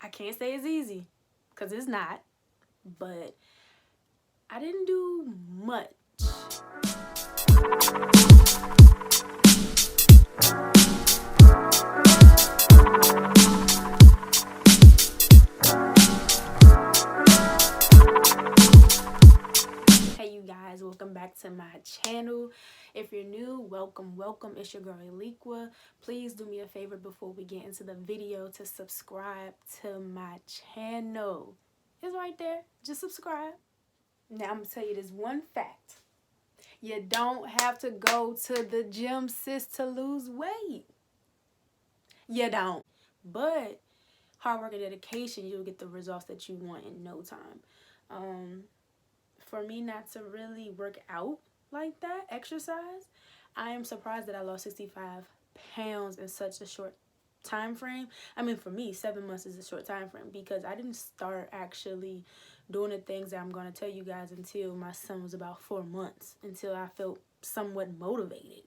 I can't say it's easy, because it's not, but I didn't do much. Hey you guys, welcome back to my channel. If you're new, welcome. It's your girl Eliqua. Please do me a favor before we get into the video to subscribe to my channel. It's right there. Just subscribe. Now I'm gonna tell you this one fact. You don't have to go to the gym, sis, to lose weight. You don't. But hard work and dedication, you'll get the results that you want in no time. For me not to really work out like that, exercise, I am surprised that I lost 65 pounds in such a short time frame. I mean, for me, 7 months is a short time frame because I didn't start actually doing the things that I'm going to tell you guys until my son was about 4 months, until I felt somewhat motivated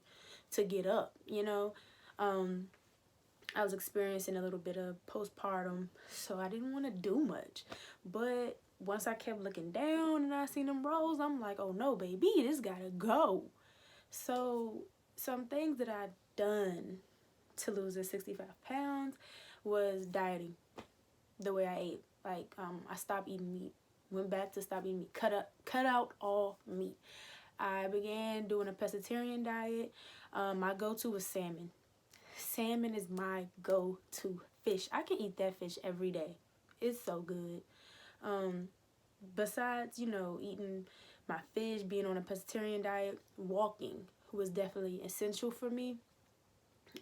to get up, you know. I was experiencing a little bit of postpartum, so I didn't want to do much. But once I kept looking down and I seen them rolls, I'm like, oh no, baby, this gotta go. So some things that I done to lose the 65 pounds was dieting, the way I ate. Like, I stopped eating meat, went back to stop eating meat, cut out all meat. I began doing a pescatarian diet. My go-to was salmon. Salmon is my go-to fish. I can eat that fish every day. It's so good. Besides, you know, eating my fish, being on a pescatarian diet, walking was definitely essential for me.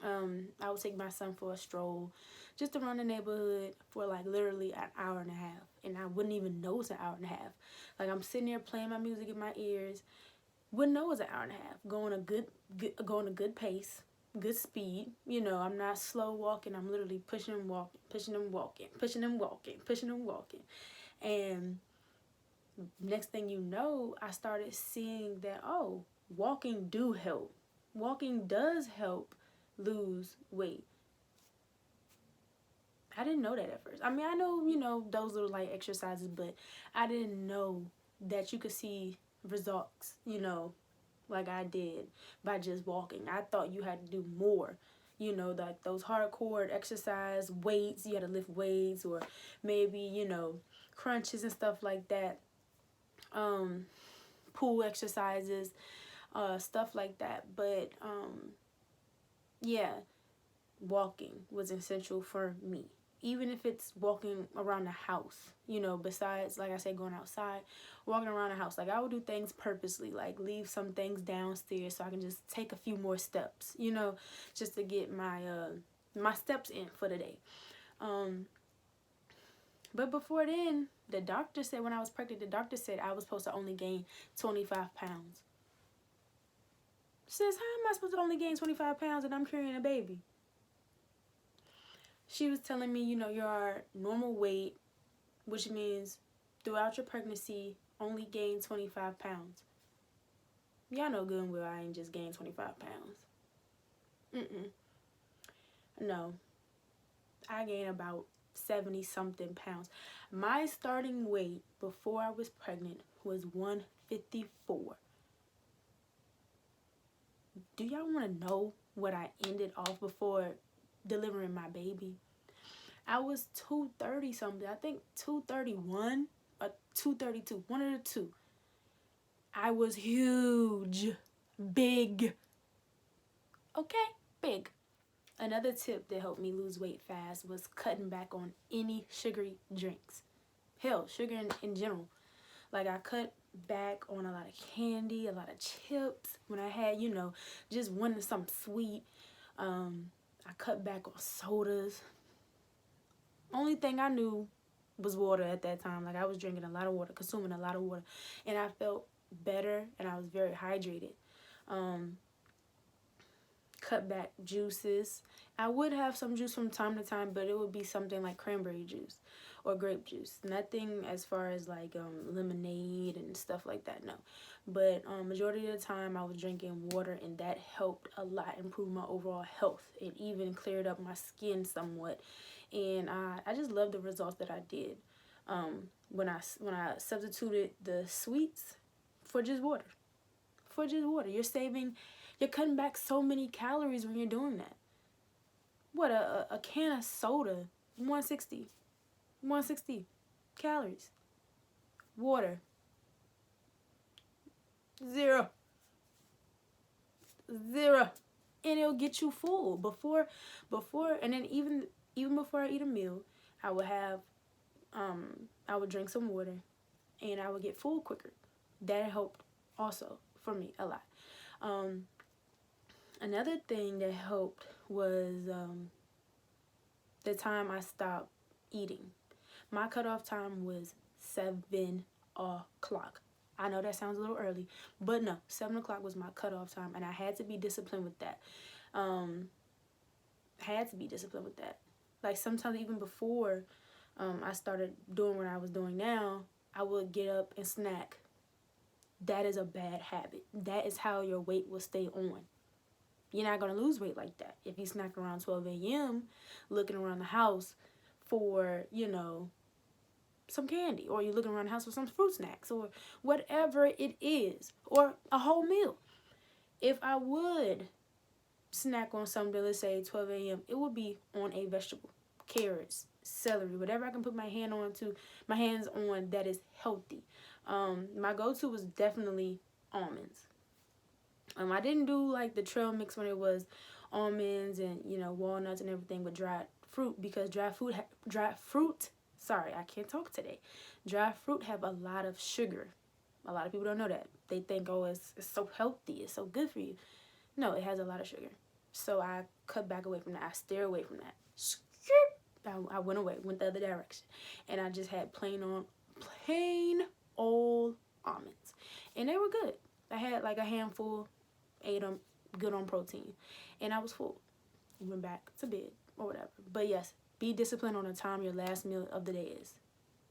I would take my son for a stroll just around the neighborhood for like literally an hour and a half. And I wouldn't even know it's an hour and a half. Like, I'm sitting there playing my music in my ears. Wouldn't know it's an hour and a half. Going a good pace, good speed. You know, I'm not slow walking. I'm literally pushing and walking, pushing and walking, pushing and walking, pushing and walking. And next thing you know, I started seeing that, oh, walking do help. Walking does help lose weight. I didn't know that at first. I mean, I know, you know, those little light exercises, but I didn't know that you could see results, you know, like I did by just walking. I thought you had to do more, you know, like those hardcore exercise, weights, you had to lift weights, or maybe, you know, crunches and stuff like that, pool exercises, stuff like that. But yeah, walking was essential for me. Even if it's walking around the house, you know, besides, like I said, going outside, walking around the house. Like, I would do things purposely, like leave some things downstairs so I can just take a few more steps, you know, just to get my my steps in for the day. But before then, the doctor said, when I was pregnant, the doctor said I was supposed to only gain 25 pounds. Sis, how am I supposed to only gain 25 pounds and I'm carrying a baby? She was telling me, you know, your normal weight, which means throughout your pregnancy, only gain 25 pounds. Y'all know good and well I ain't just gained 25 pounds. No. I gained about 70-something pounds. My starting weight before I was pregnant was 154. Do y'all want to know what I ended off before delivering my baby? I was 230 something. I think 231 or 232. One of the two. I was huge. Big. Okay? Big. Another tip that helped me lose weight fast was cutting back on any sugary drinks. Hell, sugar in general. Like, I cut back on a lot of candy, a lot of chips. When I had, you know, just wanted something sweet. I cut back on sodas. Only thing I knew was water at that time. Like, I was drinking a lot of water, consuming a lot of water, and I felt better and I was very hydrated. Cut back juices. I would have some juice from time to time, but it would be something like cranberry juice or grape juice. Nothing as far as like lemonade and stuff like that, no. But majority of the time I was drinking water, and that helped a lot improve my overall health. It even cleared up my skin somewhat. and I just love the results that I did. When I substituted the sweets for just water. You're cutting back so many calories when you're doing that. What, a can of soda, 160 calories. Water, 0, and it'll get you full before, and then even before I eat a meal, I would have, I would drink some water, and I would get full quicker. That helped also for me a lot. Another thing that helped was the time I stopped eating. My cutoff time was 7 o'clock. I know that sounds a little early, but no, 7 o'clock was my cutoff time, and I had to be disciplined with that. Like sometimes even before I started doing what I was doing now, I would get up and snack. That is a bad habit. That is how your weight will stay on. You're not going to lose weight like that if you snack around 12 a.m. looking around the house for, some candy, or you're looking around the house for some fruit snacks, or whatever it is, or a whole meal. If I would snack on something, let's say 12 a.m., it would be on a vegetable, carrots, celery, whatever I can put my hands on that is healthy. My go-to was definitely almonds. I didn't do like the trail mix when it was almonds and walnuts and everything with dried fruit, because dried fruit have a lot of sugar. A lot of people don't know that. They think, oh, it's so healthy, it's so good for you. No, it has a lot of sugar. So I cut back away from that. I steer away from that. I went the other direction, and I just had plain old almonds, and they were good. I had like a handful, ate them, good on protein, and I was full. Went back to bed or whatever. But yes, be disciplined on the time your last meal of the day is.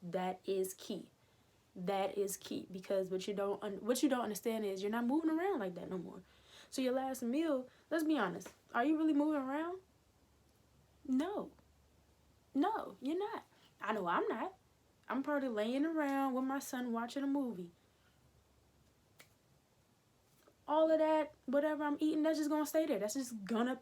That is key. Because what you don't understand is you're not moving around like that no more. So your last meal, let's be honest, are you really moving around? No, you're not. I know I'm not. I'm probably laying around with my son watching a movie. All of that, whatever I'm eating, that's just gonna stay there. That's just gonna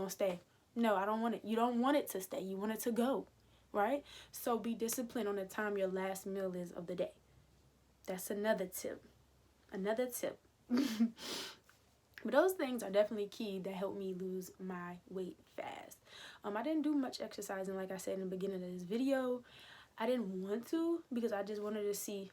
stay. No, I don't want it. You don't want it to stay. You want it to go, right? So be disciplined on the time your last meal is of the day. That's another tip. But those things are definitely key that helped me lose my weight fast. I didn't do much exercising, like I said in the beginning of this video. I didn't want to, because I just wanted to see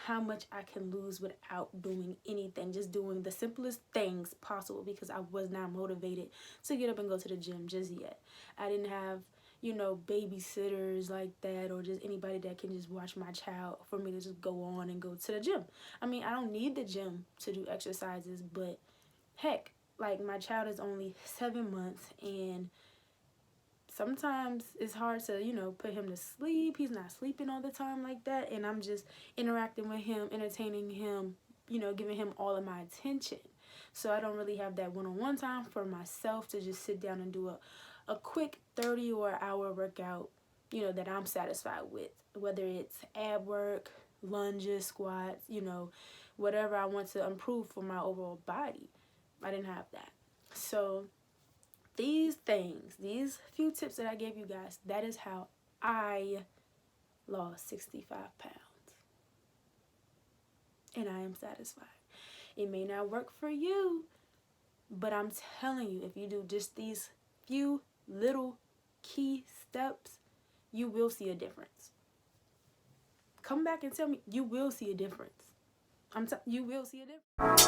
how much I can lose without doing anything, just doing the simplest things possible, because I was not motivated to get up and go to the gym just yet. I didn't have, babysitters like that, or just anybody that can just watch my child for me to just go on and go to the gym. I mean, I don't need the gym to do exercises, but heck, like my child is only 7 months, and sometimes it's hard to, put him to sleep. He's not sleeping all the time like that, and I'm just interacting with him, entertaining him, giving him all of my attention. So I don't really have that one-on-one time for myself to just sit down and do a quick 30 or hour workout, that I'm satisfied with. Whether it's ab work, lunges, squats, whatever I want to improve for my overall body. I didn't have that. So these few tips that I gave you guys, that is how I lost 65 pounds. And I am satisfied. It may not work for you, but I'm telling you, if you do just these few little key steps, you will see a difference. Come back and tell me, you will see a difference. You will see a difference.